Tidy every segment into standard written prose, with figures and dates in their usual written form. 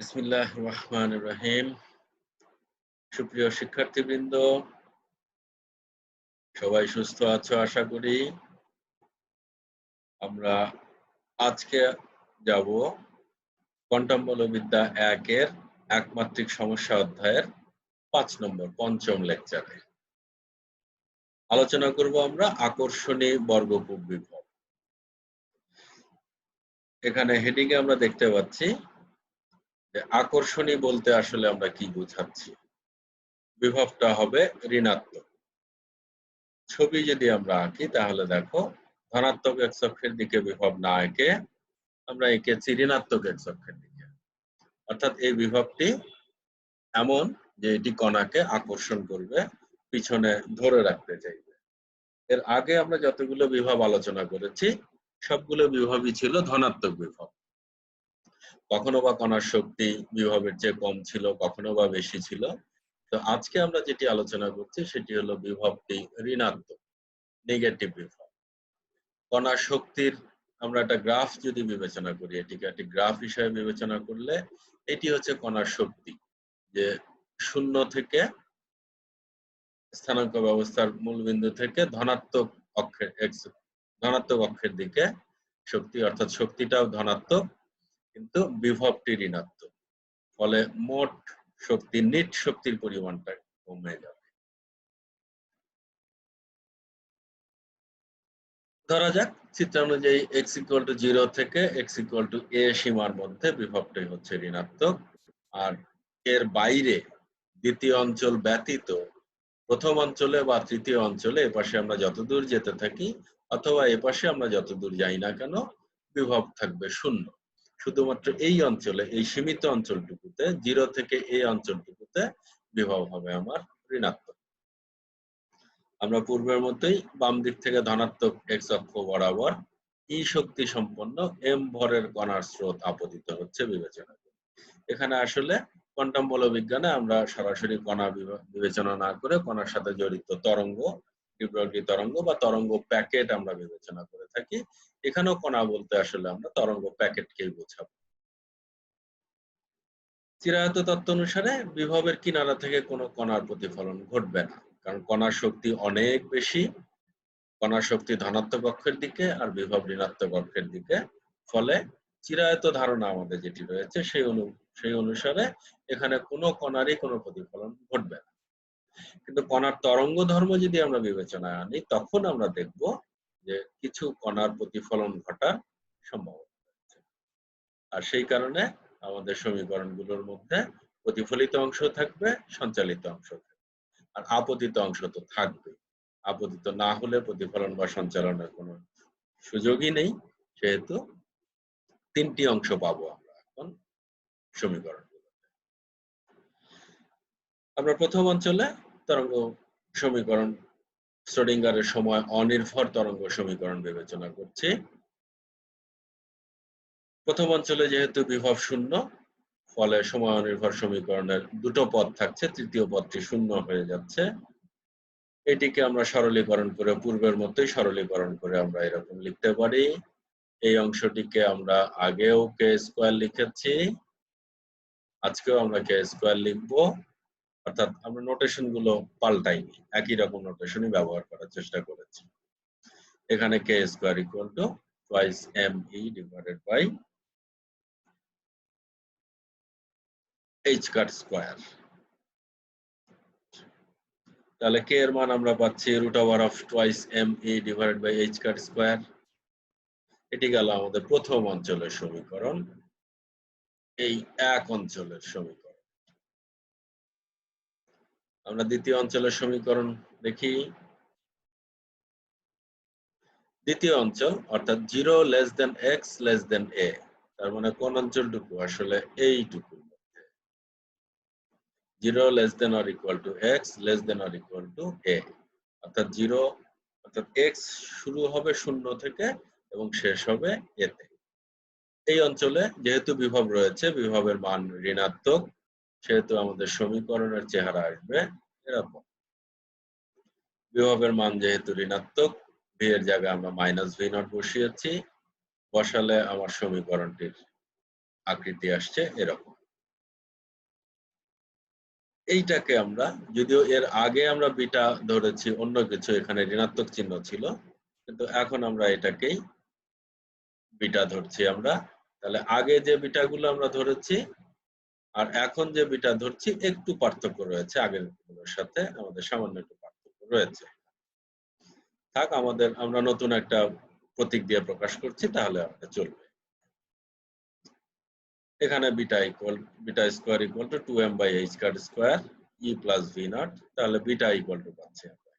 বিসমিল্লাহির রহমানির রহিম। সুপ্রিয় শিক্ষার্থীবৃন্দ, সবাই সুস্থ আছো আশা করি। আমরা আজকে যাব কোয়ান্টাম বলবিদ্যা ১ এর একমাত্রিক সমস্যা অধ্যায়ের ৫ নম্বর পঞ্চম লেকচারে। আলোচনা করব আমরা আকর্ষণী বর্গকূপ বিভব। এখানে হেডিং এ আমরা দেখতে পাচ্ছি যে আকর্ষণী বলতে আসলে আমরা কি বোঝাচ্ছি। বিভবটা হবে ঋণাত্মক। ছবি যদি আমরা আঁকি তাহলে দেখো ধনাত্মক এক্স অক্ষের দিকে বিভব না এঁকে আমরা এঁকেছি ঋণাত্মক এক্স অক্ষের দিকে। অর্থাৎ এই বিভবটি এমন যে এটি কণাকে আকর্ষণ করবে, পিছনে ধরে রাখতে চাইবে। এর আগে আমরা যতগুলো বিভব আলোচনা করেছি সবগুলো বিভবই ছিল ধনাত্মক বিভব। কখনো বা কণার শক্তি বিভবের চেয়ে কম ছিল, কখনো বা বেশি ছিল। তো আজকে আমরা যেটি আলোচনা করছি সেটি হলো বিভবটি ঋণাত্মক, নেগেটিভ বিভব। কণার শক্তির আমরা একটা গ্রাফ যদি বিবেচনা করি, এটিকে একটি গ্রাফ হিসেবে বিবেচনা করলে এটি হচ্ছে কণার শক্তি, যে শূন্য থেকে স্থানাঙ্ক ব্যবস্থার মূলবিন্দু থেকে ধনাত্মক অক্ষের দিকে শক্তি, অর্থাৎ শক্তিটাও ধনাত্মক কিন্তু বিভবটি ঋণাত্মক। ফলে মোট শক্তি, নিট শক্তির পরিমাণটা কমে যাবে। ধরা যাক চিত্রানুযায়ী x=0 থেকে x=a সীমার মধ্যে বিভবটাই হচ্ছে ঋণাত্মক, আর এর বাইরে দ্বিতীয় অঞ্চল ব্যতীত প্রথম অঞ্চলে বা তৃতীয় অঞ্চলে এপাশে আমরা যতদূর যেতে থাকি অথবা এপাশে আমরা যতদূর যাই না কেন বিভব থাকবে শূন্য। শুধুমাত্র এই অঞ্চলে, এই সীমিত অঞ্চলটুকুতে 0 থেকে এই অঞ্চলটুকুতে বিভব হবে আমার ঋণাত্মক। আমরা পূর্বের মতোই বাম দিক থেকে ধনাত্মক এক্স অক্ষ বরাবর ই শক্তি সম্পন্ন এম ভরের কণার স্রোত আপতিত হচ্ছে বিবেচনা করি। এখানে আসলে কোয়ান্টাম বলবিজ্ঞানে আমরা সরাসরি কণা বিবেচনা না করে কণার সাথে জড়িত তরঙ্গ, বিপ্লবী তরঙ্গ বা তরঙ্গ প্যাকেট আমরা বিবেচনা করে থাকি। এখানেও কণা বলতে আসলে আমরা তরঙ্গ প্যাকেটকেই বোঝাবো। চিরায়ত তত্ত্ব অনুসারে বিভবের কিনারা থেকে কোনো কণার প্রতিফলন ঘটবে না, কারণ কণার শক্তি অনেক বেশি। কণার শক্তি ধনাত্মক অক্ষের দিকে আর বিভব ঋণাত্মক অক্ষের দিকে। ফলে চিরায়ত ধারণা আমাদের যেটি রয়েছে সেই অনুসারে এখানে কোনো কণারই কোনো প্রতিফলন ঘটবে না। কিন্তু কণার তরঙ্গ ধর্ম যদি আমরা বিবেচনায় আনি তখন আমরা দেখব যে কিছু কণার প্রতিফলন ঘটার সম্ভাবনা রয়েছে। আর সেই কারণে আমাদের সমীকরণগুলোর মধ্যে প্রতিফলিত অংশ থাকবে, সঞ্চালিত অংশ থাকবে, আর আপতিত অংশ তো থাকবে। আপতিত না হলে প্রতিফলন বা সঞ্চালনের কোনো সুযোগই নেই। সেহেতু তিনটি অংশ পাবো আমরা এখন সমীকরণগুলোতে। আমরা প্রথম অঞ্চলে তরঙ্গ সমীকরণ, শ্রোডিঙ্গারের সময় অনির্ভর তরঙ্গ সমীকরণ বিবেচনা করছি। প্রথম অঞ্চলে যেহেতু বিভব শূন্য, ফলে সময় অনির্ভর সমীকরণের দুটো পদ থাকছে, তৃতীয় পদটি শূন্য হয়ে যাচ্ছে। এটিকে আমরা সরলীকরণ করে, পূর্বের মতোই সরলীকরণ করে আমরা এরকম লিখতে পারি। এই অংশটিকে আমরা আগেও কে স্কয়ার লিখেছি, আজকেও আমরা কে স্কয়ার লিখব। অর্থাৎ আমরা নোটেশন গুলো পাল্টাইনি, একই রকম নোটেশনই ব্যবহার করার চেষ্টা করেছি। এখানে K square equal to twice M E divided by H cut square. তাহলে কে এর মান আমরা পাচ্ছি root over of twice M E divided by H cut square. এটি গেল আমাদের প্রথম অঞ্চলের সমীকরণ, এই এক অঞ্চলের সমীকরণ। আমরা দ্বিতীয় অঞ্চলের সমীকরণ দেখি। দ্বিতীয় অঞ্চল অর্থাৎ 0 less than X less than A, তার মানে কোন অঞ্চলটুকু? আসলে এইটুকু। 0 less than or equal to X less than or equal to A, অর্থাৎ 0 অর্থাৎ এক্স শুরু হবে শূন্য থেকে এবং শেষ হবে এতে। এই অঞ্চলে যেহেতু বিভব রয়েছে, বিভবের মান ঋণাত্মক, সেহেতু আমাদের সমীকরণের চেহারা আসবে এরকম। বিভবের মান যেহেতু ঋণাত্মক, ভি এর জায়গায় আমরা মাইনাস ভি নট বসিয়েছি, বসালে আমার সমীকরণটির আকৃতি আসছে এরকম। এইটাকে আমরা, যদিও এর আগে আমরা বিটা ধরেছি অন্য কিছু, এখানে ঋণাত্মক চিহ্ন ছিল, কিন্তু এখন আমরা এটাকেই বিটা ধরছি আমরা। তাহলে আগে যে বিটাগুলো আমরা ধরেছি আর এখন যে বিটা ধরছি একটু পার্থক্য রয়েছে, আগের গুলোর সাথে আমাদের সামান্য একটু পার্থক্য রয়েছে। থাক, আমরা নতুন একটা প্রতীক দিয়ে প্রকাশ করছি, তাহলে আমাদের চলবে। এখানে beta square equal to 2m/h cut square e plus v not, তাহলে বিটা ইকুয়াল টু পাচ্ছি আমরা।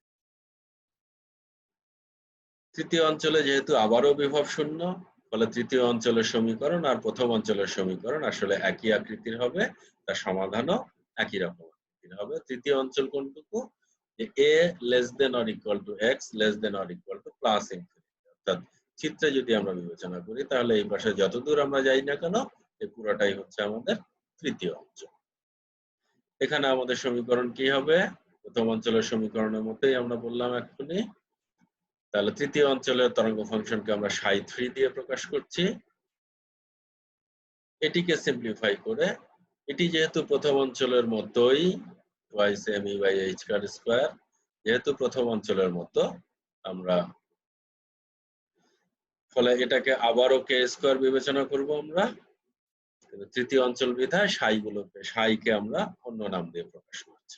তৃতীয় অঞ্চলে যেহেতু আবারও বিভব শূন্য, ফলে তৃতীয় অঞ্চলের সমীকরণ আর প্রথম অঞ্চলের সমীকরণ আসলে একই আকৃতির হবে, তার সমাধানও একই রকম আকৃতির হবে। তৃতীয় অঞ্চল কোনটুকু? যে a less than or equal two x less than or equal two plus infinity. অর্থাৎ চিত্রে যদি আমরা বিবেচনা করি, তাহলে এই পাশে যতদূর আমরা যাই না কেন, এই পুরোটাই হচ্ছে আমাদের তৃতীয় অঞ্চল। এখানে আমাদের সমীকরণ কি হবে? প্রথম অঞ্চলের সমীকরণের মতোই আমরা বললাম এক্ষুনি। তাহলে তৃতীয় অঞ্চলের তরঙ্গ ফাংশনকে আমরা ψ3 দিয়ে প্রকাশ করছি। এটিকে সিম্পলিফাই করে, এটি যেহেতু প্রথম অঞ্চলের মতোই twice me/h কাট স্কয়ার, যেহেতু প্রথম অঞ্চলের মতো, আমরা ফলে এটাকে আবারও কে স্কয়ার বিবেচনা করব আমরা। তৃতীয় অঞ্চল বিধায় সাইকে আমরা অন্য নাম দিয়ে প্রকাশ করছি,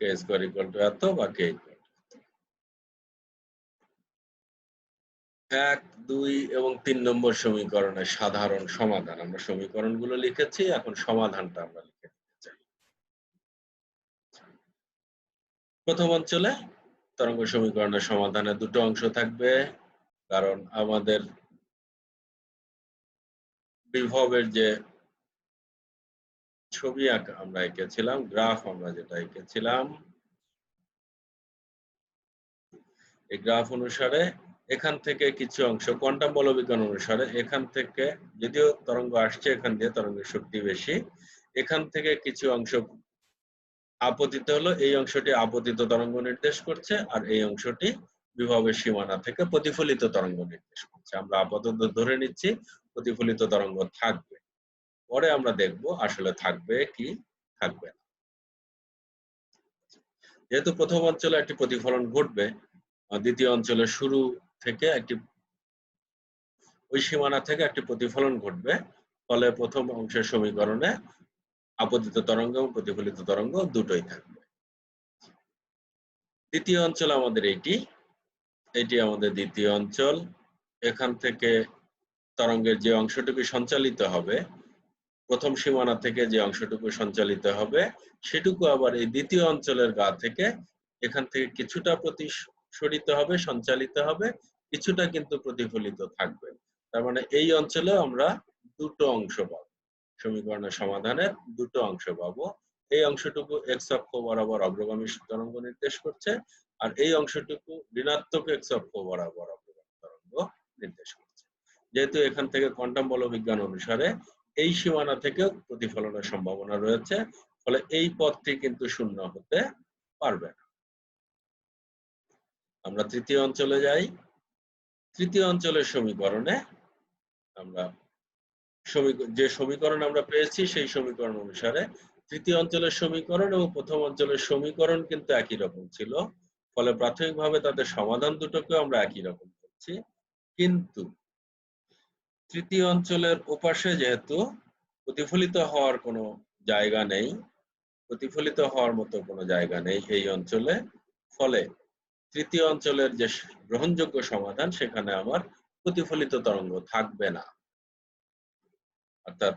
কে স্কয়ার ইকুয়াল টু এত বা কে ইকুয়াল টু। 1, 2 এবং 3 নম্বর সমীকরণের সাধারণ সমাধান। আমরা সমীকরণগুলো লিখেছি, এখন সমাধানটা আমরা লিখে নিতে চাই। প্রথম অঞ্চলে তরঙ্গ সমীকরণের সমাধানে দুটো অংশ থাকবে, কারণ আমাদের বিভবের যে ছবি আমরা এঁকেছিলাম, গ্রাফ আমরা যেটা এঁকেছিলাম, এই গ্রাফ অনুসারে এখান থেকে কিছু অংশ কোয়ান্টাম বলবিজ্ঞান অনুসারে, এখান থেকে যদিও তরঙ্গ আসছে এখান দিয়ে, তরঙ্গের শক্তি বেশি, এখান থেকে কিছু অংশ আপতিত হলো, এই অংশটি আপতিত তরঙ্গ নির্দেশ করছে, আর এই অংশটি বিভবের সীমানা থেকে প্রতিফলিত তরঙ্গ নির্দেশ করছে। আমরা আপাতত ধরে নিচ্ছি প্রতিফলিত তরঙ্গ থাকবে, পরে আমরা দেখব আসলে থাকবে কি থাকবে না। যেহেতু প্রথম অঞ্চলে একটি প্রতিফলন ঘটবে, দ্বিতীয় অঞ্চলের শুরু থেকে ওই সীমানা থেকে একটি প্রতিফলন ঘটবে, ফলে প্রথম অংশের সমীকরণে আপতিত তরঙ্গ এবং প্রতিফলিত তরঙ্গ দুটোই থাকবে। দ্বিতীয় অঞ্চল আমাদের এটি আমাদের দ্বিতীয় অঞ্চল। এখান থেকে তরঙ্গের যে অংশটুকু সঞ্চালিত হবে, প্রথম সীমানা থেকে যে অংশটুকু সঞ্চালিত হবে, সেটুকু আবার এই দ্বিতীয় অঞ্চলের গা থেকে এখান থেকে কিছুটা প্রতিসরিত হবে, সঞ্চালিত হবে, কিছুটা কিন্তু প্রতিফলিত থাকবে। তার মানে এই অঞ্চলে আমরা দুটো অংশ পাবো, সমীকরণের সমাধানের দুটো অংশ পাবো। এই অংশটুকু এক্স অক্ষ বরাবর অগ্রগামী তরঙ্গ নির্দেশ করছে, আর এই অংশটুকু ঋণাত্মক এক্স অক্ষ বরাবর অগ্রগামী তরঙ্গ নির্দেশ করছে। যেহেতু এখান থেকে কোয়ান্টাম বলবিজ্ঞান অনুসারে এই সীমানা থেকেও প্রতিফলনের সম্ভাবনা রয়েছে, ফলে এই পথটি কিন্তু শূন্য হতে পারবে না। আমরা তৃতীয় অঞ্চলে যাই। তৃতীয় অঞ্চলের সমীকরণে আমরা যে সমীকরণ আমরা পেয়েছি, সেই সমীকরণ অনুসারে তৃতীয় অঞ্চলের সমীকরণ এবং প্রথম অঞ্চলের সমীকরণ কিন্তু একই রকম ছিল, ফলে প্রাথমিকভাবে তাদের সমাধান দুটোকে আমরা একই রকম করছি। কিন্তু তৃতীয় অঞ্চলের ওপাশে যেহেতু প্রতিফলিত হওয়ার কোনো জায়গা নেই, প্রতিফলিত হওয়ার মতো কোনো জায়গা নেই এই অঞ্চলে, ফলে তৃতীয় অঞ্চলের যে গ্রহণযোগ্য সমাধান, সেখানে আমার প্রতিফলিত তরঙ্গ থাকবে না। অর্থাৎ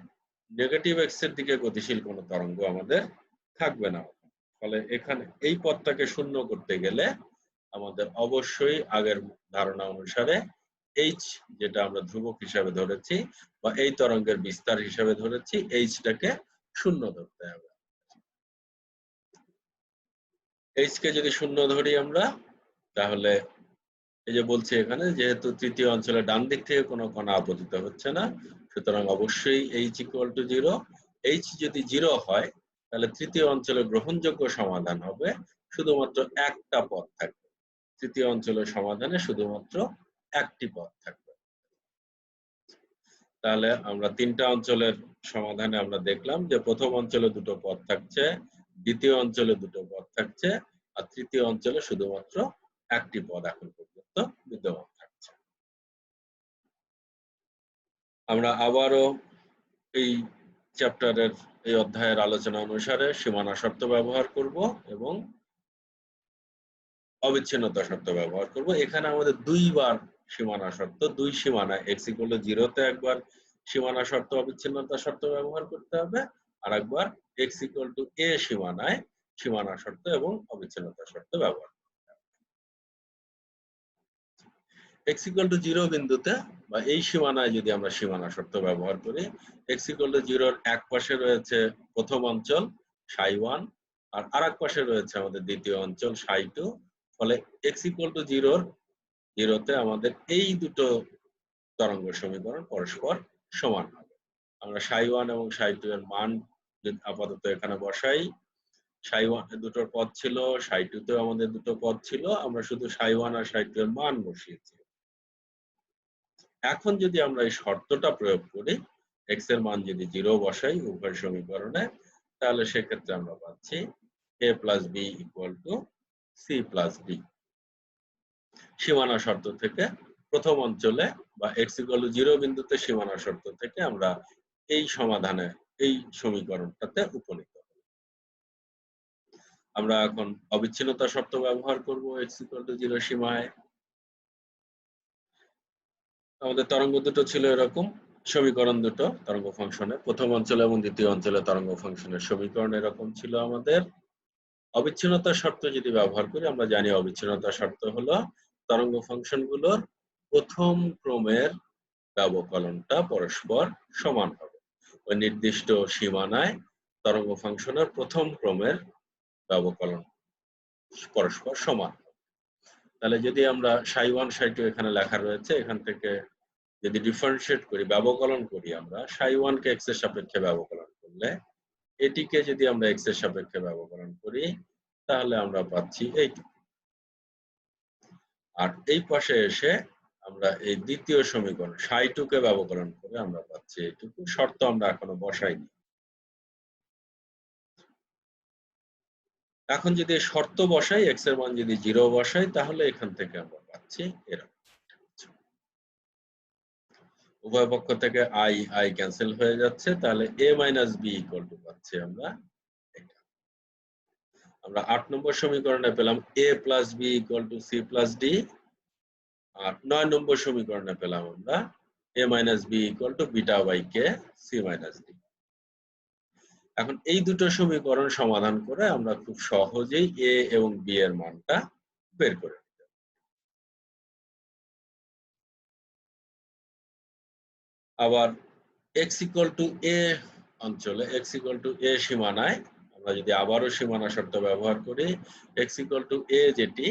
নেগেটিভ এক্স এর দিকে গতিশীল কোনো তরঙ্গ আমাদের থাকবে না। ফলে এখানে এই পথটাকে শূন্য করতে গেলে আমাদের অবশ্যই আগের ধারণা অনুসারে এইচ, যেটা আমরা ধ্রুবক হিসাবে ধরেছি বা এই তরঙ্গের বিস্তার হিসাবে ধরেছি, এইচটাকে শূন্য ধরতে হবে। এইচ কে যদি শূন্য ধরি আমরা, তাহলে এই যে বলছি এখানে, যেহেতু তৃতীয় অঞ্চলে ডান দিক থেকে কোনো কণা আপতিত হচ্ছে না, সুতরাং অবশ্যই এইচ ইকুয়াল টু 0। এইচ যদি 0 হয়, তাহলে তৃতীয় অঞ্চলে গ্রহণযোগ্য সমাধান হবে শুধুমাত্র একটা পথ থাকবে। তৃতীয় অঞ্চলের সমাধানে শুধুমাত্র একটি পথ থাকবে। তাহলে আমরা তিনটা অঞ্চলের সমাধানে আমরা দেখলাম যে প্রথম অঞ্চলে দুটো পদ থাকছে, দ্বিতীয় অঞ্চলে দুটো পদ থাকছে, আর তৃতীয় অঞ্চলে শুধুমাত্র একটি পদ এখন পর্যন্ত বিদ্যমান থাকছে। আমরা আবারও এই চ্যাপ্টারের এই অধ্যায়ের আলোচনা অনুসারে সীমানা শর্ত ব্যবহার করব এবং অবিচ্ছিন্নতা শর্ত ব্যবহার করব। এখানে আমাদের দুইবার সীমানা শর্ত, দুই সীমানা x = 0 তে একবার সীমানা শর্ত অবিচ্ছিন্নতা শর্ত ব্যবহার করতে হবে, আর একবার x = a সীমানায় সীমানা শর্ত এবং অবিচ্ছিন্নতা শর্ত ব্যবহার করতে হবে। x = 0 বিন্দুতে বা এই সীমানায় যদি আমরা সীমানা শর্ত ব্যবহার করি, x = 0 এর এক পাশে রয়েছে প্রথম অঞ্চল ψ1 আর আরেক পাশে রয়েছে আমাদের দ্বিতীয় অঞ্চল ψ2। ফলে x = 0 তে আমাদের এই দুটো তরঙ্গ সমীকরণ পরস্পর সমান হবে। আমরা ψ1 এবং ψ2 এর মান আপাতত এখানে বসাই। ψ1 এ দুটো পদ ছিল, ψ2 তেও আমাদের দুটো পদ ছিল, আমরা শুধু ψ1 আর ψ2 এর মান বসিয়েছি। এখন যদি আমরা এই শর্তটা প্রয়োগ করি, x এর মান যদি 0 বসাই উভয় সমীকরণে, তাহলে সেক্ষেত্রে আমরা পাচ্ছি a + b = c + d। সীমানা শর্ত থেকে প্রথম অঞ্চলে বা x = 0 বিন্দুতে সীমানা শর্ত থেকে আমরা এই সমাধানে এই সমীকরণটাতে উপনীত হব। আমরা এখন অবিচ্ছিন্নতা শর্ত ব্যবহার করব x = 0 সীমায়। আমাদের তরঙ্গ দুটো ছিল এরকম, সমীকরণ দুটো তরঙ্গ ফাংশনের প্রথম অঞ্চলে এবং দ্বিতীয় অঞ্চলে তরঙ্গ ফাংশনের সমীকরণ এরকম ছিল আমাদের। অবিচ্ছিন্নতা শর্ত যদি ব্যবহার করি, আমরা জানি অবিচ্ছিন্নতা শর্ত হলো তরঙ্গ ফাংশনগুলোর প্রথম ক্রমের ব্যবকলনটা পরস্পর সমান হবে। ওই নির্দিষ্ট সীমানায় তরঙ্গ ফাংশনের প্রথম ক্রমের ব্যবকলন পরস্পর সমান। তাহলে যদি আমরা ψ1 ψ2 এখানে লেখা রয়েছে, এখান থেকে যদি ডিফারেন্সিয়েট করি, ব্যবকলন করি, আমরা ψ1 কে x এর সাপেক্ষে ব্যবকলন করলে, এটিকে যদি আমরা x এর সাপেক্ষে ব্যবকলন করি, তাহলে আমরা পাচ্ছি এইটুকু। আর এই পাশে এসে আমরা এই দ্বিতীয় সমীকরণ ψ2 কে ব্যবকলন করে আমরা পাচ্ছি এইটুকু। শর্ত আমরা এখনো বসাইনি। এখন যদি শর্ত বসাই, x এর মান যদি 0 বসাই, তাহলে এখান থেকে আমরা পাচ্ছি এরকম। উভয় পক্ষ থেকে i ক্যান্সেল হয়ে যাচ্ছে, তাহলে a - b = পাচ্ছি আমরা এটা। আমরা 8 নম্বর সমীকরণে পেলাম a + b = c + d, আর 9 নম্বর সমীকরণে পেলাম আমরা a - b = β/k c - d। এখন এই দুটো সমীকরণ সমাধান করে আমরা খুব সহজেই a এবং b এর মানটা বের করে নিতে পারি। আবার x = a অঞ্চলে, x = a সীমানায় আমরা যদি আবারও সীমানা শর্ত ব্যবহার করি, x = a যেটি,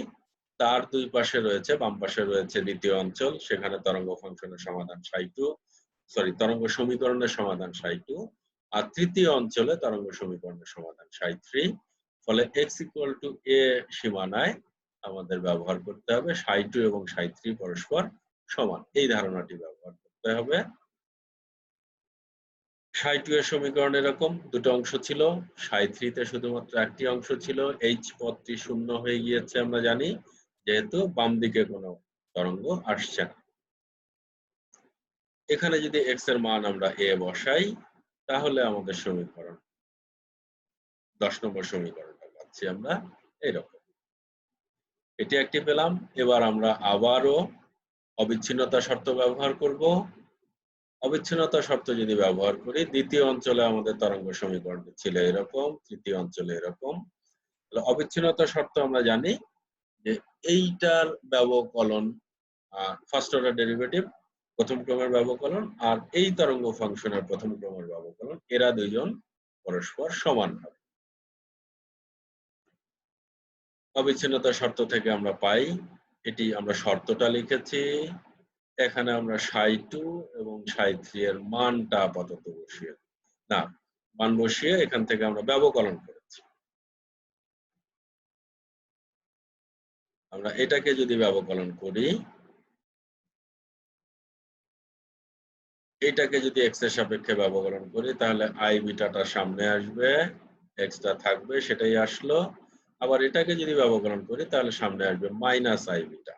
তার দুই পাশে রয়েছে, বাম পাশে রয়েছে দ্বিতীয় অঞ্চল, সেখানে তরঙ্গ ফাংশনের সমাধান তরঙ্গ সমীকরণের সমাধান ψ2, আর তৃতীয় অঞ্চলে তরঙ্গ সমীকরণের সমাধান ψ3। ফলে x = a সীমানায় আমাদের ব্যবহার করতে হবে ψ2 এবং ψ3 পরস্পর সমান, এই ধারণাটি ব্যবহার করতে হবে। ψ2 এর সমীকরণ এরকম, দুটো অংশ ছিল, ψ3 তে শুধুমাত্র একটি অংশ ছিল। h পদটি শূন্য হয়ে গিয়েছে আমরা জানি, যেহেতু বাম দিকে কোনো তরঙ্গ আসছে না। এখানে যদি x এর মান আমরা a বসাই, তাহলে আমাদের সমীকরণ 10 নম্বর সমীকরণটা পাচ্ছি আমরা এরকম। এটি একটি পেলাম। এবার আমরা আবারও অবিচ্ছিন্নতা শর্ত ব্যবহার করব। অবিচ্ছিন্নতা শর্ত যদি ব্যবহার করি, দ্বিতীয় অঞ্চলে আমাদের তরঙ্গ সমীকরণটি ছিল এরকম, তৃতীয় অঞ্চলে এরকম। তাহলে অবিচ্ছিন্নতা শর্ত আমরা জানি যে এইটার ব্যবকলন ফার্স্ট অর্ডার ডেরিভেটিভ, প্রথম ক্রমের ব্যবকলন, আর এই তরঙ্গ ফাংশনের প্রথম ক্রমের ব্যবকলন, এরা দুইজন পরস্পর সমান হবে। অবিচ্ছিন্নতা শর্ত থেকে আমরা পাই, এটি আমরা শর্তটা লিখেছি, এখানে আমরা ψ2 এবং ψ3 এর মানটা আপাতত বসিয়ে মান বসিয়ে এখান থেকে আমরা ব্যবকলন করেছি। আমরা এটাকে যদি ব্যবকলন করি, এইটাকে যদি x এর সাপেক্ষে ব্যবকলন করি তাহলে i বিটাটা সামনে আসবে, x টা থাকবে সেটাই আসলো। আবার এটাকে যদি ব্যবকলন করি তাহলে সামনে আসবে মাইনাস i বিটা।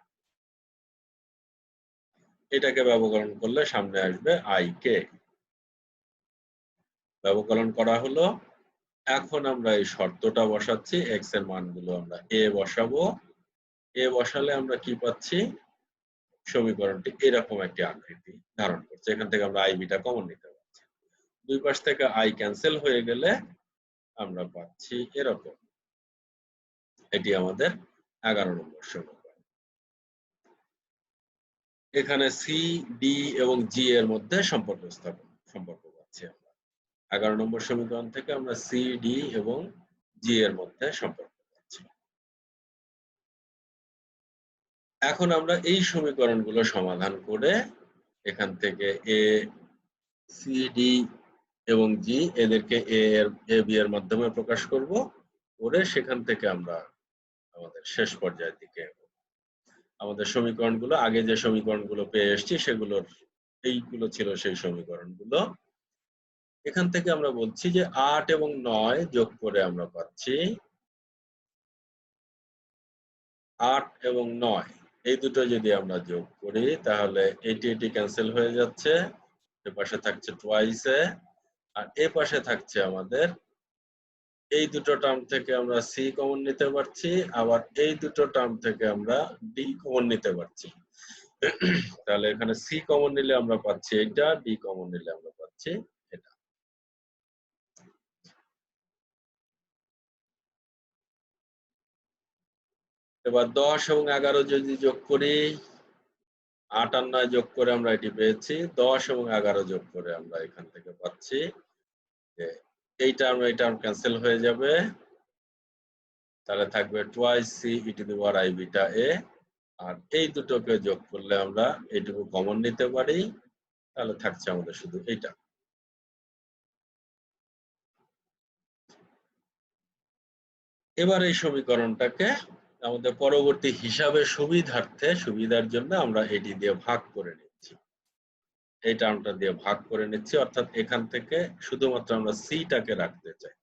এটাকে ব্যবকলন করলে সামনে আসবে i k। ব্যবকলন করা হলো। এখন আমরা এই শর্তটা বসাচ্ছি, x এর মানগুলো আমরা a বসাবো। a বসালে আমরা কি পাচ্ছি? সমীকরণটি এরকম একটি আকৃতি ধারণ করছে। এখান থেকে আমরা i বিটা কমন নিতে পারছি। দুই পাশ থেকে i ক্যানসেল হয়ে গেলে আমরা পাচ্ছি এরকম। এটি আমাদের 11 নম্বর সমীকরণ। এখানে C, D এবং G এর মধ্যে সম্পর্ক পাচ্ছি আমরা। 11 নম্বর সমীকরণ থেকে আমরা C, D এবং G এর মধ্যে সম্পর্ক পাচ্ছি। এখন আমরা এই সমীকরণগুলো সমাধান করে এখান থেকে A, C, D এবং G এদেরকে A, B এর মাধ্যমে প্রকাশ করব। করে সেখান থেকে আমরা আমাদের শেষ পর্যায়ের দিকে আমাদের সমীকরণগুলো আগে যে সমীকরণগুলো পেয়ে এসেছি সেগুলোর এইগুলো ছিল সেই সমীকরণগুলো। এখান থেকে আমরা বলছি যে ৮ এবং ৯ যোগ করে আমরা পাচ্ছি ৮ এবং ৯ এই দুটো যদি আমরা যোগ করি তাহলে এটি ক্যান্সেল হয়ে যাচ্ছে। এপাশে থাকছে টুয়াইস এ আর এপাশে থাকছে আমাদের এই দুটো টার্ম থেকে আমরা সি কমন নিতে পারছি, আবার এই দুটো টার্ম থেকে আমরা ডি কমন নিতে পারছি। তাহলে এখানে সি কমন নিলে আমরা পাচ্ছি এটা, ডি কমন নিলে আমরা পাচ্ছি এটা। এবার ১০ এবং ১১ যদি যোগ করি, ৮ আর ৯ যোগ করে আমরা এটি পেয়েছি। ১০ এবং ১১ যোগ করে আমরা এখান থেকে পাচ্ছি যে এই টার্ম ক্যান্সেল হয়ে যাবে। তাহলে থাকবে twice C E to the power I beta A. আর এই দুটোকে যোগ করলে আমরা এইটুকু কমন নিতে পারি। তাহলে থাকছে আমাদের শুধু এইটা। এবার এই সমীকরণটাকে আমাদের পরবর্তী হিসাবে সুবিধার জন্য আমরা এটি দিয়ে ভাগ করে নিচ্ছি। এই টার্মটা দিয়ে ভাগ করে নিচ্ছি, অর্থাৎ এখান থেকে শুধুমাত্র আমরা সিটাকে রাখতে চাই।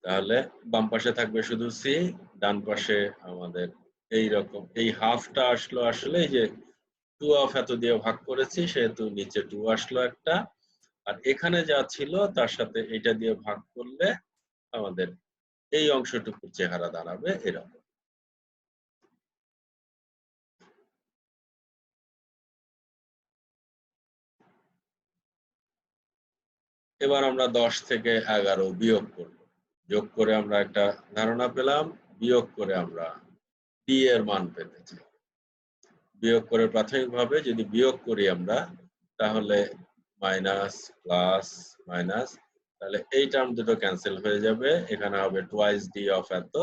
তাহলে বাম পাশে থাকবে শুধু সি, ডান পাশে আমাদের এইরকম এই হাফটা আসলো আসলে এই যে 2 অফ এত দিয়ে ভাগ করেছি সেহেতু নিচে 2 আসলো একটা। আর এখানে যা ছিল তার সাথে এটা দিয়ে ভাগ করলে আমাদের এই অংশটুকুর চেহারা দাঁড়াবে এরকম। এবার আমরা ১০ থেকে ১১ বিয়োগ করব। যোগ করে আমরা একটা ধারণা পেলাম, বিয়োগ করে আমরা ডি এর মান পেতে চাই। বিয়োগ করে প্রাথমিকভাবে যদি বিয়োগ করি আমরা তাহলে মাইনাস, প্লাস, মাইনাস, তাহলে এই টার্ম দুটো ক্যান্সেল হয়ে যাবে। এখানে হবে টুয়াইস ডি অফ এত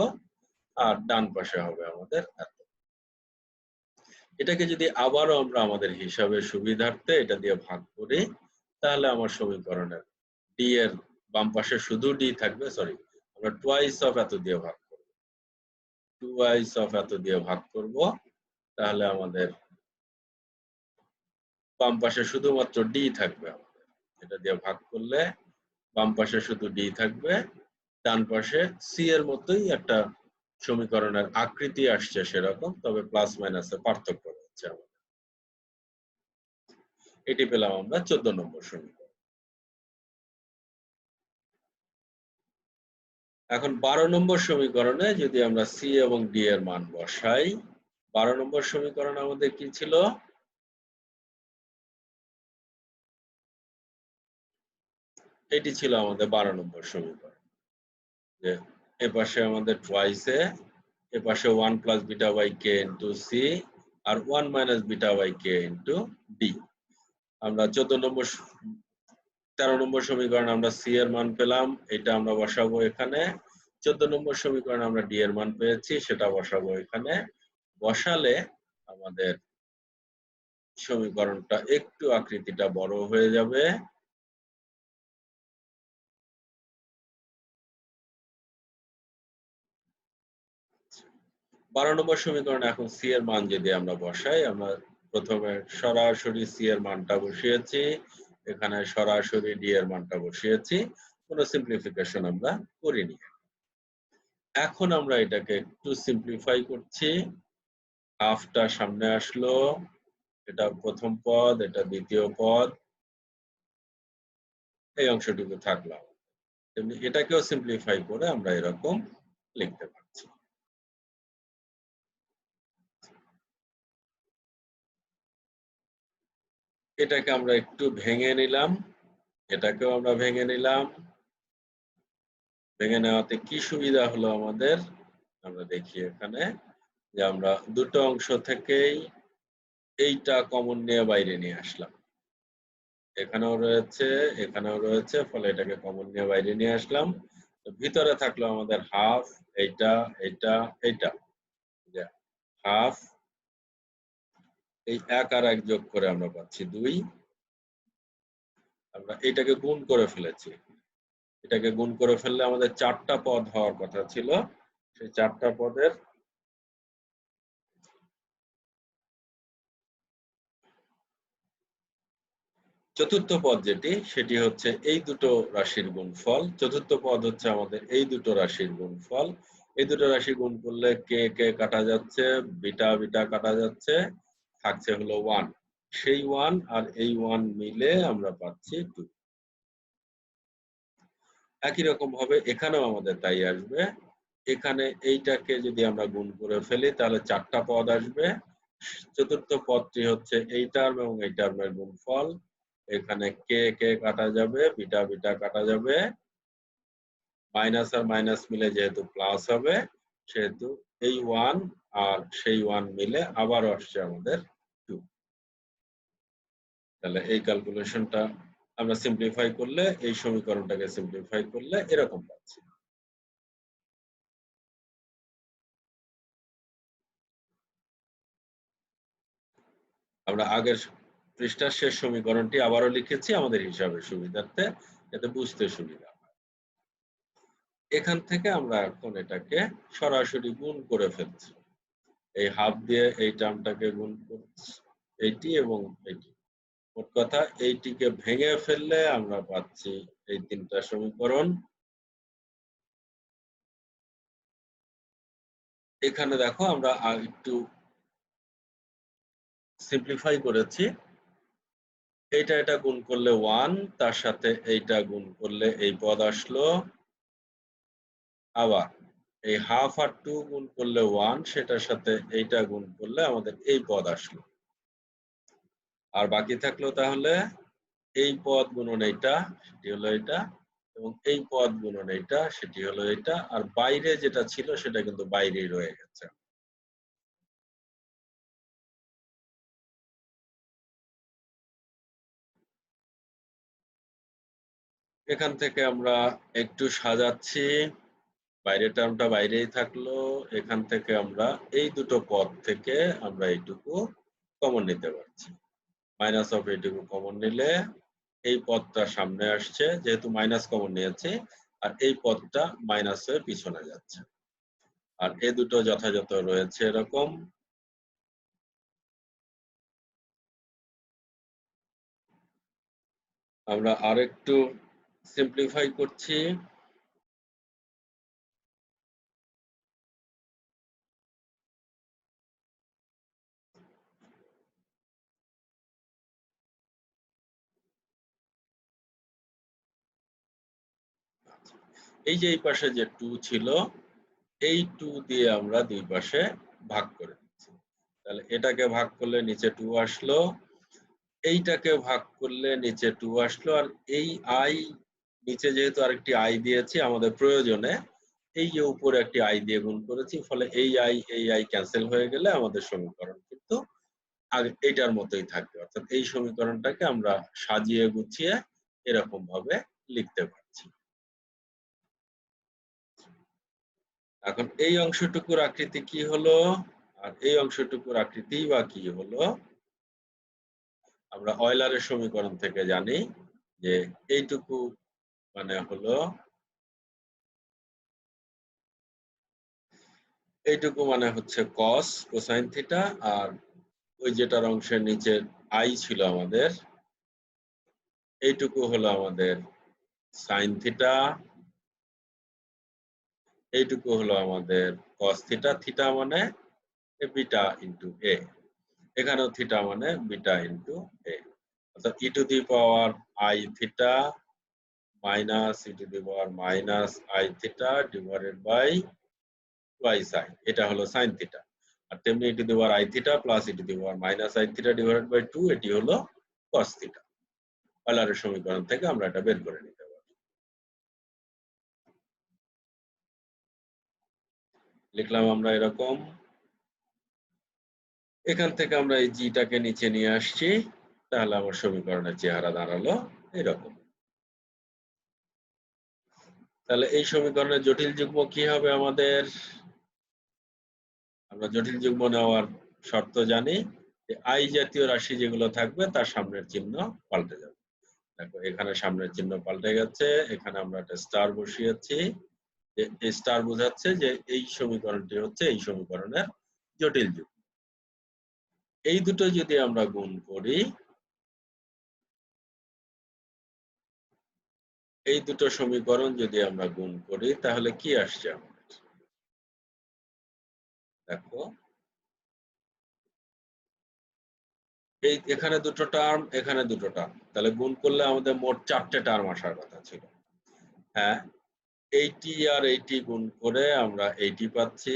আর ডান পাশে হবে আমাদের এত। এটাকে যদি আবারও আমরা আমাদের হিসাবের সুবিধার্থে এটা দিয়ে ভাগ করি তাহলে আমার সমীকরণের ডি এর বাম পাশে শুধু ডি থাকবে, সরি আমরা টুয়াইস অফ এত দিয়ে ভাগ করব। টুয়াইস অফ এত দিয়ে ভাগ করব তাহলে আমাদের বাম পাশে শুধুমাত্র ডি থাকবে আমাদের। এটা দিয়ে ভাগ করলে বাম পাশে শুধু ডি থাকবে, ডান পাশে সি এর মতোই একটা সমীকরণের আকৃতি আসছে সেরকম, তবে প্লাস মাইনাসে পার্থক্য রয়েছে আমাদের। এটি পেলাম আমরা 14 নম্বর সমীকরণ। এখন 12 নম্বর সমীকরণে যদি আমরা সি এবং ডি এর মান বসাই, 12 নম্বর সমীকরণ আমাদের কি ছিল? এটি ছিল আমাদের 12 নম্বর সমীকরণ। যে এপাশে আমাদের টুয়াইস এ, এপাশে 1 plus beta by k into c আর 1 minus beta by k into d. আমরা 13 নম্বর সমীকরণ আমরা সি এর মান পেলাম, এটা আমরা বসাবো এখানে। 14 নম্বর সমীকরণ আমরা ডি এর মান পেয়েছি, সেটা বসাবো এখানে। বসালে আমাদের সমীকরণটা একটু আকৃতিটা বড় হয়ে যাবে। বারো নম্বর সমীকরণে এখন সি এর মান যদি আমরা বসাই, আমরা প্রথমে সরাসরি সি এর মানটা বসিয়েছি, এখানে সরাসরি ডি এর মানটা বসিয়েছি, কোনো সিম্পলিফিকেশন আমরা করিনি। এখন আমরা এটাকে একটু সিম্পলিফাই করছি। হাফটা সামনে আসলো, এটা প্রথম পদ, এটা দ্বিতীয় পদ, এই অংশটুকু থাকলো। তেমনি এটাকেও সিম্পলিফাই করে আমরা এরকম লিখতে পারছি। এটাকে আমরা একটু ভেঙে নিলাম, এটাকেও আমরা ভেঙে নিলাম। ভেঙে নেওয়াতে কি সুবিধা হলো আমাদের, আমরা দেখি এখানে যে আমরা দুটো অংশ থেকেই এইটা কমন নিয়ে বাইরে নিয়ে আসলাম। এখানেও রয়েছে, এখানেও রয়েছে, ফলে এটাকে কমন নিয়ে বাইরে নিয়ে আসলাম। তো ভিতরে থাকলো আমাদের হাফ, এইটা, এইটা, এইটা। হাফ, এই ১ আর ১ যোগ করে আমরা পাচ্ছি ২। আমরা এটাকে গুণ করে ফেলেছি। এটাকে গুণ করে ফেললে আমাদের ৪টা পদ হওয়ার কথা ছিল। সেই ৪টা পদের চতুর্থ পদ যেটি, সেটি হচ্ছে এই দুটো রাশির গুণফল। চতুর্থ পদ হচ্ছে আমাদের এই দুটো রাশির গুণফল। এই দুটো রাশি গুণ করলে কে কে কাটা যাচ্ছে, বিটা বিটা কাটা যাচ্ছে, থাকছে হলো 1। সেই 1 আর এই 1 মিলে আমরা পাচ্ছি 2। একই রকম ভাবে এখানেও আমাদের তাই আসবে। এখানে এইটাকে যদি আমরা গুণ করে ফেলি তাহলে ৪টা পদ আসবে। চতুর্থ পদটি হচ্ছে এই টার্ম এবং এই টার্মের গুণফল। এখানে কে কে কাটা যাবে, বিটা বিটা কাটা যাবে, মাইনাস আর মাইনাস মিলে যেহেতু প্লাস হবে, সেহেতু এই 1 আর সেই 1 মিলে আবারও আসছে আমাদের 2। তাহলে এই ক্যালকুলেশনটা আমরা সিম্পলিফাই করলে, এই সমীকরণটাকে সিম্পলিফাই করলে এরকম পাচ্ছি। আমরা আগের পৃষ্ঠার শেষ সমীকরণটি আবারও লিখেছি আমাদের হিসাবের সুবিধার্থে, যাতে বুঝতে সুবিধা হয়। এখান থেকে আমরা এখন এটাকে সরাসরি গুণ করে ফেলছি। এই হাফ দিয়ে এই টার্মটাকে গুণ করছি, এইটি এবং এইটি। মোট কথা এইটিকে ভেঙে ফেললে আমরা পাচ্ছি এই ৩টা সমীকরণ। এখানে দেখো আমরা একটু সিম্পলিফাই করেছি। এটা গুণ করলে 1, তার সাথে এইটা গুণ করলে এই পদ আসলো। আবার এই হাফ আর 2 গুণ করলে 1, সেটার সাথে এইটা গুণ করলে আমাদের এই পদ আসলো। আর বাকি থাকলো তাহলে এই পদ গুণন এইটা, সেটি হলো এটা, এবং এই পদ গুণন এইটা, সেটি হলো এটা। আর বাইরে যেটা ছিল সেটা কিন্তু বাইরেই রয়ে গেছে। এখান থেকে আমরা একটু সাজাচ্ছি, বাইরের টার্মটা বাইরেই থাকলো। এখান থেকে আমরা এই দুটো পদ থেকে আমরা এইটুকু কমন নিতে পারছি। মাইনাস অফ এইটুকু কমন নিলে এই পদটা সামনে আসছে, যেহেতু মাইনাস কমন নিয়েছি, আর এই পদটা মাইনাস হয়ে পিছনে যাচ্ছে। আর এ দুটো যথাযথ রয়েছে এরকম। আমরা আরেকটু সিম্পলিফাই করছি। এই যে এই পাশে যে 2 ছিল, এই 2 দিয়ে আমরা দুই পাশে ভাগ করে দিচ্ছি। তাহলে এটাকে ভাগ করলে নিচে 2 আসলো, এইটাকে ভাগ করলে নিচে 2 আসলো। আর এই i, নিচে যেহেতু আরেকটি i দিয়েছি আমাদের প্রয়োজনে, এই যে উপরে একটি i দিয়ে গুণ করেছি, ফলে এই i ক্যান্সেল হয়ে গেলে আমাদের সমীকরণ কিন্তু আগে এইটার মতোই থাকবে। অর্থাৎ এই সমীকরণটাকে আমরা সাজিয়ে গুছিয়ে এরকম ভাবে লিখতে পারছি। এখন এই অংশটুকুর আকৃতি কি হলো, আর এই অংশটুকুর আকৃতিই বা কি হলো, আমরা অয়লারের সমীকরণ থেকে জানি যে এইটুকু মানে হলো, এইটুকু মানে হচ্ছে cos কোসাইন থিটা, আর ওই যেটার অংশের নিচে আই ছিল আমাদের, এইটুকু হলো আমাদের সাইন থিটা, এইটুকু হলো আমাদের কস থিটা। থিটা মানে বিটা ইন্টু এ, এখানেও থিটা মানে বিটা ইন্টু এ, অর্থাৎ E to the power I theta minus E to the power minus I theta divided by twice I, এটা হলো সাইন থিটা। আর তেমনি E to the power I theta plus E to the power minus I theta divided by 2, এটি হলো cos theta. ইউলারের সমীকরণ থেকে আমরা এটা বের করে নিতে পারি। লিখলাম আমরা এরকম, এখান থেকে আমরা এই জিটাকে নিচে নিয়ে আসছি, তাহলে আমার সমীকরণের চেহারা দাঁড়ালো এরকম। তাহলে এই সমীকরণের জটিল যুগ্ম কি হবে আমাদের? আমরা জটিল যুগ্ম নেওয়ার শর্ত জানি যে আই জাতীয় রাশি যেগুলো থাকবে তার সামনের চিহ্ন পাল্টে যাবে। দেখো এখানে সামনের চিহ্ন পাল্টে গেছে, এখানে আমরা একটা স্টার বসিয়েছি, যে এই স্টার বোঝাচ্ছে যে এই সমীকরণটি হচ্ছে এই সমীকরণের জটিল যুগ্ম। এই দুটো যদি আমরা গুণ করি, এই দুটো সমীকরণ যদি আমরা গুণ করি তাহলে কি আসছে আমাদের? দেখো এই এখানে দুটো টার্ম, এখানে দুটো টার্ম, তাহলে গুণ করলে আমাদের মোট 4টে টার্ম আসার কথা ছিল। হ্যাঁ, এইটি আর এইটি গুণ করে আমরা এইটি পাচ্ছি,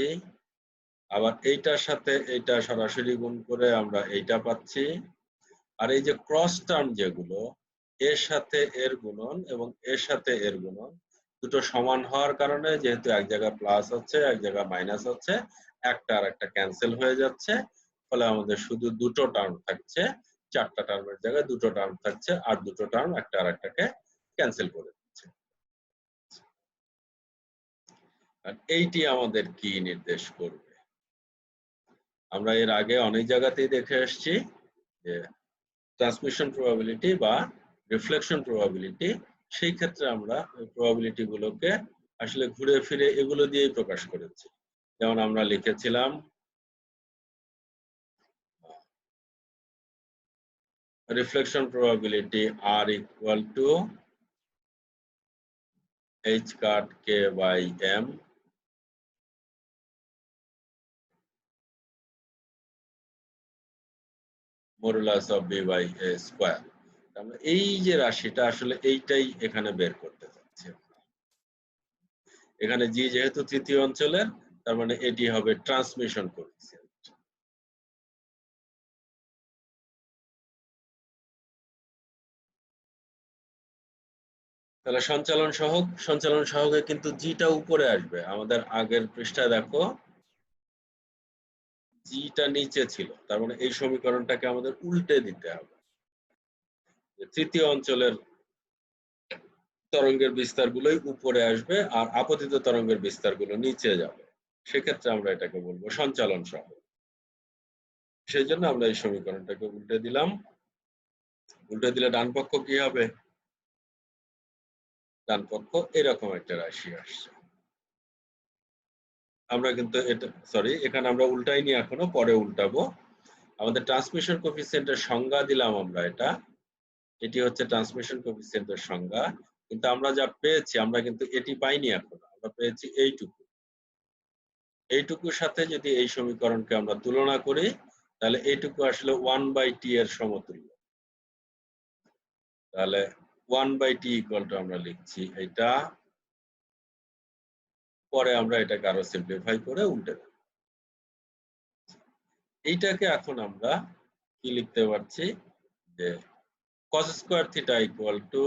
আবার এইটার সাথে এইটা সরাসরি গুণ করে আমরা এইটা পাচ্ছি। আর এই যে ক্রস টার্ম যেগুলো, এর সাথে এর গুণন এবং এর সাথে এর গুণন দুটো সমান হওয়ার কারণে, যেহেতু এক জায়গায় প্লাস হচ্ছে এক জায়গায় মাইনাস হচ্ছে, একটা আর একটা ক্যান্সেল হয়ে যাচ্ছে, ফলে আমাদের শুধু দুটো টার্ম থাকছে। 4টা টার্মের জায়গায় দুটো টার্ম থাকছে, আর দুটো টার্ম একটা আর একটাকে ক্যান্সেল করে দিচ্ছে। আর এইটি আমাদের কি নির্দেশ করবে? আমরা এর আগে অনেক জায়গাতেই দেখে আসছি যে ট্রান্সমিশন প্রবাবিলিটি বা রিফ্লেকশন প্রবাবিলিটি, সেই ক্ষেত্রে আমরা ওই প্রবাবিলিটি গুলোকে আসলে ঘুরে ফিরে এগুলো দিয়েই প্রকাশ করেছি। যেমন আমরা লিখেছিলাম রিফ্লেকশন প্রবাবিলিটি আর equal to H cut k by m modulus of b by a square. আমরা এই যে রাশিটা আসলে এইটাই এখানে বের করতে চাচ্ছি। এখানে জি যেহেতু তৃতীয় অঞ্চলের, তার মানে এটি হবে ট্রান্সমিশন কোএফিসিয়েন্ট। তাহলে সঞ্চালন সহকে কিন্তু জিটা উপরে আসবে। আমাদের আগের পৃষ্ঠায় দেখো জিটা নিচে ছিল, তার মানে এই সমীকরণটাকে আমাদের উল্টে দিতে হবে। তৃতীয় অঞ্চলের তরঙ্গের বিস্তারগুলোই উপরে আসবে আর আপতিত তরঙ্গের বিস্তারগুলো নিচে যাবে। সেক্ষেত্রে আমরা এটাকে বলবো সঞ্চালন সহগ। সেই জন্য আমরা এই সমীকরণটাকে উল্টে দিলাম। উল্টে দিলে ডান পক্ষ কি হবে? ডান পক্ষ এরকম একটা রাশি আসছে। আমরা কিন্তু এটা এখানে আমরা উল্টাইনি, এখনো পরে উল্টাবো। আমাদের ট্রান্সমিশন কোএফিসিয়েন্টের সংজ্ঞা দিলাম আমরা এটা, এটি হচ্ছে ট্রান্সমিশন কোএফিসিয়েন্টের সংজ্ঞা। কিন্তু আমরা যা পেয়েছি, আমরা কিন্তু এটি পাইনি এখনো, আমরা পেয়েছি এইটুকু। এইটুকুর সাথে যদি এই সমীকরণকে আমরা তুলনা করি, তাহলে এইটুকু আসলে 1/t এর সমতুল্য। তাহলে 1/t ইকুয়াল টু আমরা লিখছি এটা, পরে আমরা এটাকে আরো সিম্পলিফাই করে উল্টে দেব। এইটাকে এখন আমরা কি লিখতে পারছি যে cos square theta equal to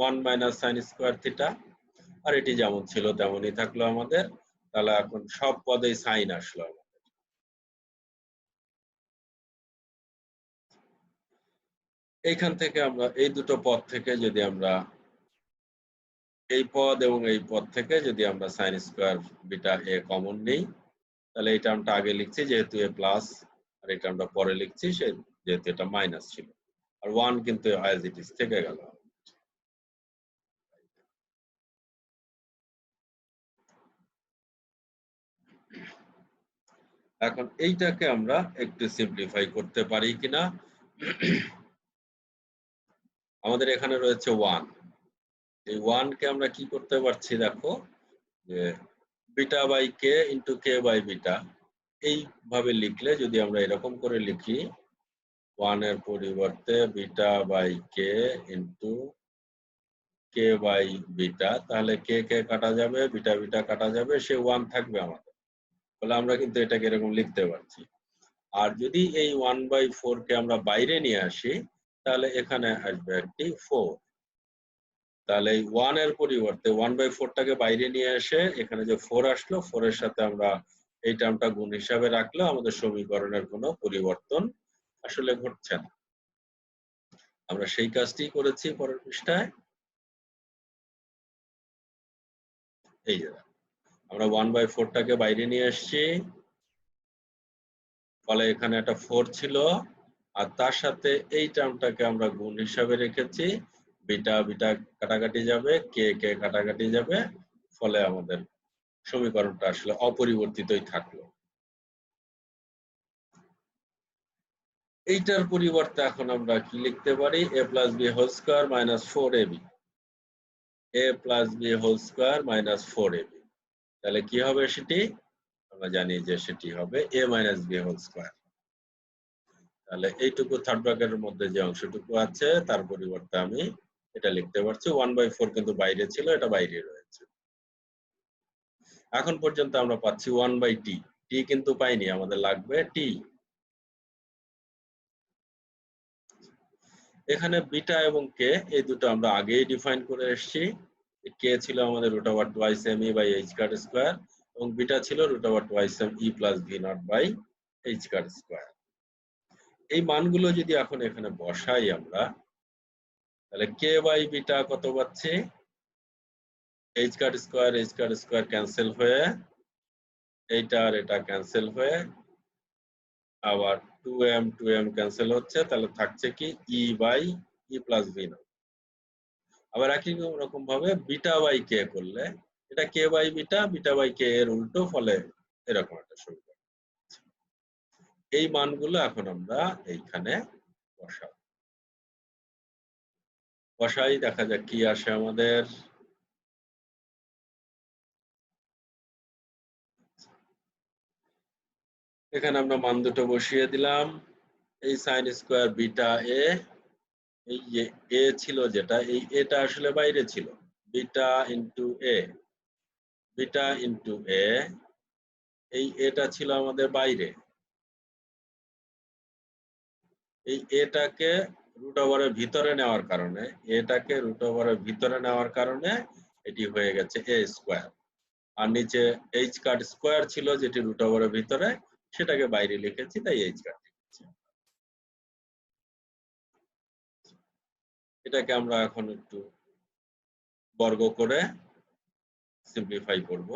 1 minus sin square theta. আর এটি যেমন ছিল তেমনই থাকলো আমাদের। তাহলে এখন সব পদেই সাইন আসলো আমাদের। এইখান থেকে আমরা এই দুটো পদ থেকে যদি আমরা এই পদ এবং এই পদ থেকে যদি আমরা sine square beta a common নেই, তাহলে এই টার্মটা আগে লিখছি যেহেতু এ প্লাস, আর এই টার্মটা পরে লিখছি যেহেতু এটা মাইনাস ছিল। আর 1 কিন্তু অ্যাজ ইট ইজ থেকে গেল। এখন এইটাকে আমরা একটু সিম্পলিফাই করতে পারি কিনা। আমাদের এখানে রয়েছে 1। এই 1 কে আমরা কি করতে পারছি দেখো, যে beta by k into k by beta, এইভাবে লিখলে যদি আমরা এরকম করে লিখি 1 এর পরিবর্তে beta by k into k by beta, তাহলে কে কে কাটা যাবে, বিটা বিটা কাটা যাবে, সে 1 থাকবে আমাদের। তাহলে আমরা কিন্তু এটাকে এরকম লিখতে পারছি। আর যদি এই 1/4 কে আমরা বাইরে নিয়ে আসি, তাহলে এখানে আসবে একটি 4। তাহলে এই 1 এর পরিবর্তে 1/4 টাকে বাইরে নিয়ে এসে এখানে যে 4 আসলো, 4 এর সাথে আমরা এই টার্মটা গুণ হিসাবে রাখলেও আমাদের সমীকরণের কোনো পরিবর্তন আসলে ঘটছে না। আমরা সেই কাজটি করেছি পরের পৃষ্ঠায়। এই যে আমরা 1/4 টাকে বাইরে নিয়ে এসেছি, ফলে এখানে একটা 4 ছিল, আর তার সাথে এই টার্মটাকে আমরা গুণ হিসাবে রেখেছি। বিটা বিটা কাটাকাটি যাবে, কে কে কাটাকাটি যাবে, ফলে আমাদের সমীকরণটা আসলে অপরিবর্তিতই থাকলো। এইটার পরিবর্তে এখন আমরা কি লিখতে পারি, a plus b whole square minus 4ab, a plus b whole square minus 4ab। তাহলে কি হবে সেটি? আমরা জানি যে সেটি হবে a minus B whole square. তাহলে এইটুকু থার্ড ব্র্যাকেটের মধ্যে যে অংশটুকু আছে তার পরিবর্তে আমি এটা লিখতে পারছি। 1/4 কিন্তু বাইরে ছিল, এটা বাইরে রয়েছে। এখন পর্যন্ত আমরা পাচ্ছি 1/t, t কিন্তু পাইনি, আমাদের লাগবে t। এখানে বিটা এবং কে এই দুটো আমরা আগেই ডিফাইন করে এসেছি। কে ছিল আমাদের √2m/h² এবং বিটা ছিল √2m(e+v0/h²। এই মানগুলো যদি এখন এখানে বসাই আমরা, তাহলে কে বাই বিটা কত পাচ্ছি, h² ক্যান্সেল হয়ে এইটা আর এটা ক্যান্সেল হয়ে আবার 2m ক্যান্সেল হচ্ছে, তাহলে থাকছে কি e/e+v0। আবার একই রকম ভাবে বিটা বাই কে করলে এটা কে বাই বিটা, বিটা বাই কে এর উল্টো, ফলে এরকম একটা সমীকরণ। এই মানগুলো এখন আমরা এইখানে বসাবো। বসাই, দেখা যাক কি আসে আমাদের। এখানে আমরা মান দুটো বসিয়ে দিলাম। এই সাইন স্কোয়ার বিটা এ, এই যে এ ছিল যেটা, এই এটা আসলে বাইরে ছিল, বিটা ইন্টু এ, বিটা ইন্টু এ, এই এটা ছিল আমাদের বাইরে। এই এটাকে রুট ওভারের ভিতরে নেওয়ার কারণে, এটাকে রুট ওভারের ভিতরে নেওয়ার কারণে এটি হয়ে গেছে এ স্কোয়ার। আর নিচে এইচ কাট স্কোয়ার ছিল যেটি রুট ওভারের ভিতরে, সেটাকে বাইরে লিখেছি, তাই এইচ কাট লিখেছি। এটাকে আমরা এখন একটু বর্গ করে সিম্পলিফাই করব।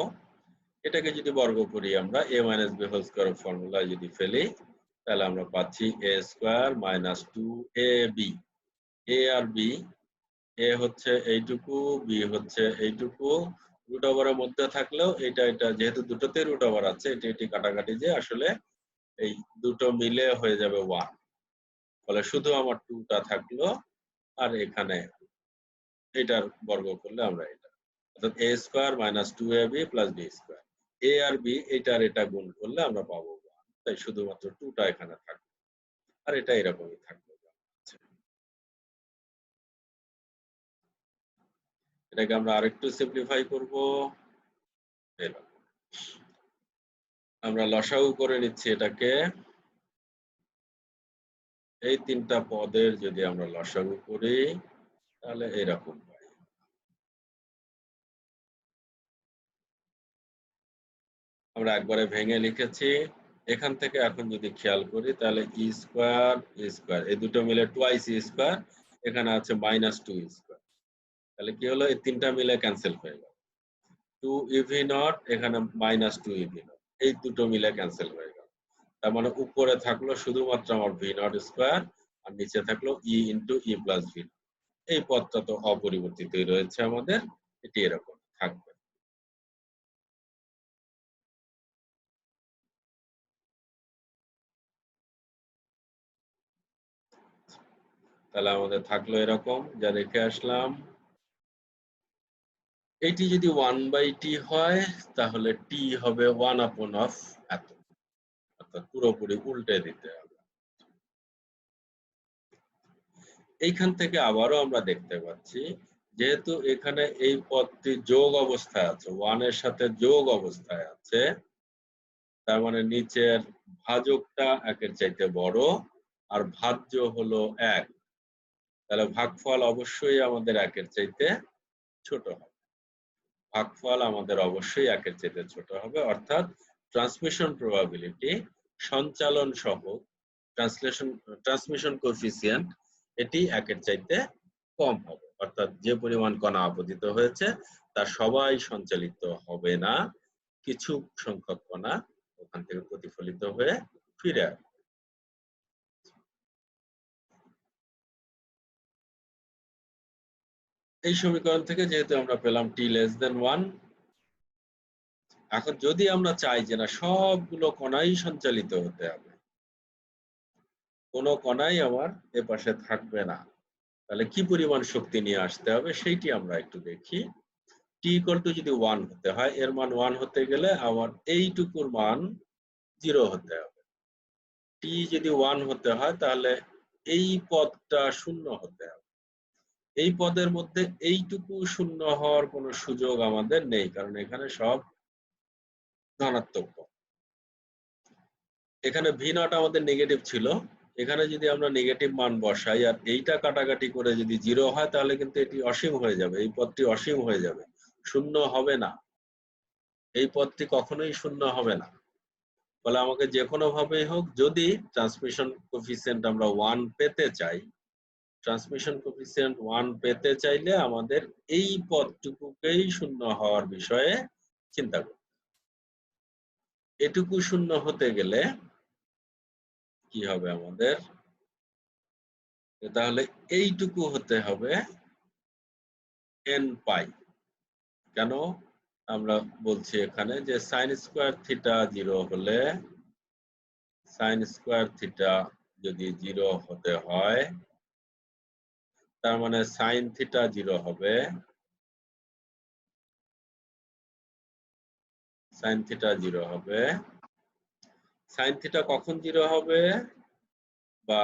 এটাকে যদি বর্গ করি আমরা a minus B whole square ফর্মুলায় যদি ফেলি, তাহলে আমরা পাচ্ছি a square minus 2ab। a আর b, a হচ্ছে এইটুকু, b হচ্ছে এইটুকু, রুট ওভারের মধ্যে থাকলেও এটা এটা যেহেতু দুটোতেই রুট ওভার আছে, এটি এটি কাটাকাটি যে আসলে এই দুটো মিলে হয়ে যাবে 1। ফলে শুধু আমার 2টা থাকলো, আর এখানে এটার বর্গ করলে আমরা এটা, অর্থাৎ a square minus 2ab plus b square. a আর b এটার এটা গুণ করলে আমরা পাবো 1, তাই শুধুমাত্র 2টা এখানে থাকবে, আর এটা এরকমই থাকবে। এটাকে আমরা আরেকটু সিম্পলিফাই করব। এরকম আমরা লসাগু করে নিচ্ছি এটাকে। এই তিনটা পদের যদি আমরা লসাগু করি, তাহলে এরকম পাই। আমরা একবারে ভেঙে লিখেছি। এখান থেকে এখন যদি খেয়াল করি, তাহলে ই স্কয়ার ই স্কয়ার এই দুটো মিলে টুয়াইস ই স্কয়ার, এখানে আছে মাইনাস 2 ই স্কয়ার। তাহলে কি হলো, এই তিনটা মিলে ক্যান্সেল হয়ে গেল। 2 ইভি নট, এখানে মাইনাস 2 ইভি নট, এই দুটো মিলে ক্যান্সেল হয়ে গেল। তার মানে উপরে থাকলো শুধুমাত্র আমার ভি নট স্কয়ার, আর নিচে থাকলো ই ইন্টু ই প্লাস ভি। এই পদটা তো অপরিবর্তিতই রয়েছে আমাদের, এটি এরকম থাকবে। তাহলে আমাদের থাকলো এরকম, যা রেখে আসলাম। এটি যদি 1/t হয় তাহলে t হবে 1/of এত, অর্থাৎ পুরোপুরি উল্টে দিতে হবে। এইখান থেকে আবারও আমরা দেখতে পাচ্ছি, যেহেতু এখানে এই পদটি যোগ অবস্থায় আছে, 1 এর সাথে যোগ অবস্থায় আছে, তার মানে নিচের ভাজকটা 1 এর চাইতে বড় আর ভাজ্য হলো 1, তাহলে ভাগফল অবশ্যই আমাদের 1 এর চাইতে ছোট হবে। ভাগফল আমাদের অবশ্যই 1 এর চাইতে ছোট হবে, অর্থাৎ ট্রান্সমিশন প্রবাবিলিটি, সঞ্চালন সহগ, ট্রান্সমিশন কোএফিসিয়েন্ট এটি 1 এর চাইতে কম হবে, অর্থাৎ যে পরিমাণ কণা আপতিত হয়েছে তার সবাই সঞ্চালিত হবে না, কিছু সংখ্যক কণা ওখান থেকে প্রতিফলিত হয়ে ফিরে আসবে। এই সমীকরণ থেকে যেহেতু আমরা পেলাম t<1, এখন যদি আমরা চাই যে না সবগুলো কণাই সঞ্চালিত হতে হবে, কোনো কণাই আমার এপাশে থাকবে না, তাহলে কি পরিমাণ শক্তি নিয়ে আসতে হবে সেইটি আমরা একটু দেখি। t = যদি 1 হতে হয়, এর মান 1 হতে গেলে আমার এইটুকুর মান 0 হতে হবে। t যদি 1 হতে হয় তাহলে এই পদটা 0 হতে হবে। এই পদের মধ্যে এইটুকু 0 হওয়ার কোনো সুযোগ আমাদের নেই, কারণ এখানে সব ধনাত্মক পদ। এখানে v0 আমাদের নেগেটিভ ছিল, এখানে যদি আমরা নেগেটিভ মান বসাই আর এইটা কাটাকাটি করে যদি 0 হয় তাহলে কিন্তু এটি অসীম হয়ে যাবে, এই পদটি অসীম হয়ে যাবে, 0 হবে না, এই পদটি কখনোই 0 হবে না। ফলে আমাকে যে কোনো ভাবেই হোক, যদি ট্রান্সমিশন কোএফিসিয়েন্ট আমরা 1 পেতে চাই, ট্রান্সমিশন কোএফিসিয়েন্ট 1 পেতে চাইলে আমাদের এই পদটুকুকেই 0 হওয়ার বিষয়ে চিন্তা করব। এটুকু 0 হতে গেলে কি হবে আমাদের, তাহলে এইটুকু হতে হবে n π। কেন আমরা বলছি এখানে যে sin² θ 0 হলে, sin² θ যদি 0 হতে হয় তার মানে sin θ 0 হবে, sin θ 0 হবে। sin θ কখন 0 হবে, বা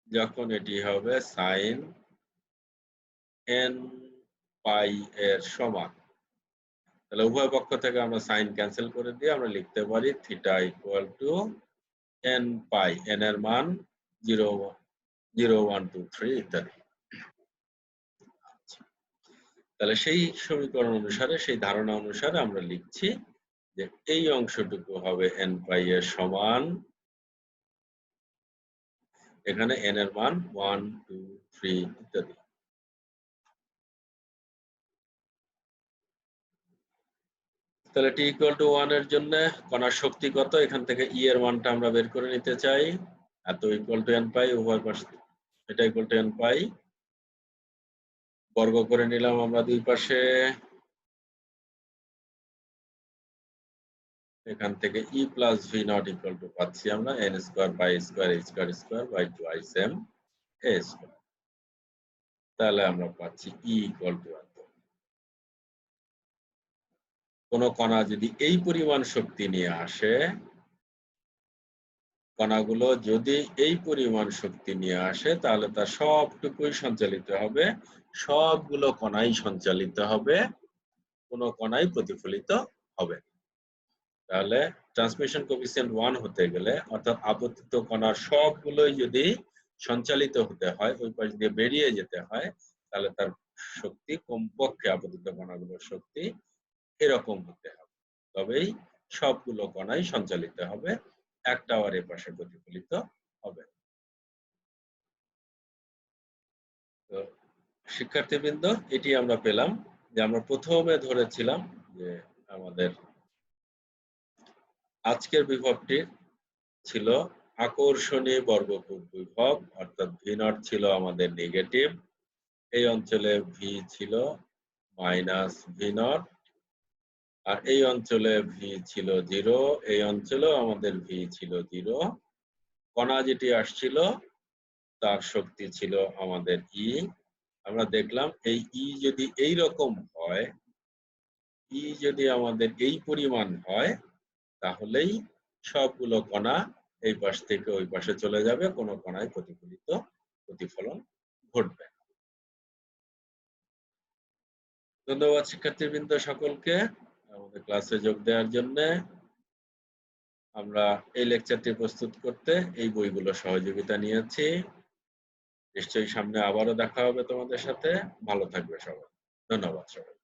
যখন এটি হবে sin n π এর সমান। তাহলে উভয় পক্ষ থেকে আমরা সাইন ক্যান্সেল করে দিয়ে আমরা লিখতে পারি θ = n π, n এর মান 0, 0, 1, 2, 3 ইত্যাদি। তাহলে সেই সমীকরণ অনুসারে, সেই ধারণা অনুসারে আমরা লিখছি যে এই অংশটুকু হবে n π এর সমান, এখানে n এর মান 1, 2, 3 ইত্যাদি। তাহলে t = 1 এর জন্য কণার শক্তি কত, এখান থেকে E এর মানটা আমরা বের করে নিতে চাই। এত = n π, উভয় পাশে এটা = n π, বর্গ করে নিলাম আমরা দুই পাশে। এখান থেকে E + V0 পাচ্ছি আমরা n²/² h²² তাহলে আমরা পাচ্ছি E = এত। কোন কণা যদি এই পরিমাণ শক্তি নিয়ে আসে, কণাগুলো যদি এই পরিমাণ শক্তি নিয়ে আসে তাহলে তার সবটুকুই সঞ্চালিত হবে, সবগুলো কণাই সঞ্চালিত হবে, কোনো কণাই প্রতিফলিত হবে। তাহলে ট্রান্সমিশন কোএফিসিয়েন্ট 1 হতে গেলে, অর্থাৎ আপতিত কণার সবগুলোই যদি সঞ্চালিত হতে হয়, ওই পাশ দিয়ে বেরিয়ে যেতে হয়, তাহলে তার শক্তি কমপক্ষে আপতিত কণাগুলোর শক্তি এরকম হতে হবে, তবেই সবগুলো কণাই সঞ্চালিত হবে, একটাও আর এর পাশে প্রতিফলিত হবে। তো শিক্ষার্থীবৃন্দ, এটি আমরা পেলাম যে আমরা প্রথমে ধরেছিলাম যে আমাদের আজকের বিভবটি ছিল আকর্ষণী বর্গক্ষেত্র বিভব, অর্থাৎ V0 ছিল আমাদের নেগেটিভ, এই অঞ্চলে V ছিল -V0, আর এই অঞ্চলে V ছিল 0, এই অঞ্চলেও আমাদের V ছিল 0, কণা যেটি আসছিল তার শক্তি ছিল আমাদের ই। আমরা দেখলাম এই ই যদি এই রকম হয়, ই যদি আমাদের এই পরিমাণ হয়, তাহলেই সবগুলো কণা এই পাশ থেকে ওই পাশে চলে যাবে, কোনো কণায় প্রতিফলন ঘটবে না। ধন্যবাদ শিক্ষার্থীবৃন্দ সকলকে আমাদের ক্লাসে যোগ দেওয়ার জন্য। আমরা এই লেকচারটি প্রস্তুত করতে এই বইগুলো সহযোগিতা নিয়েছি। নিশ্চয়ই সামনে আবারও দেখা হবে তোমাদের সাথে। ভালো থাকবে সবাই। ধন্যবাদ সবাই।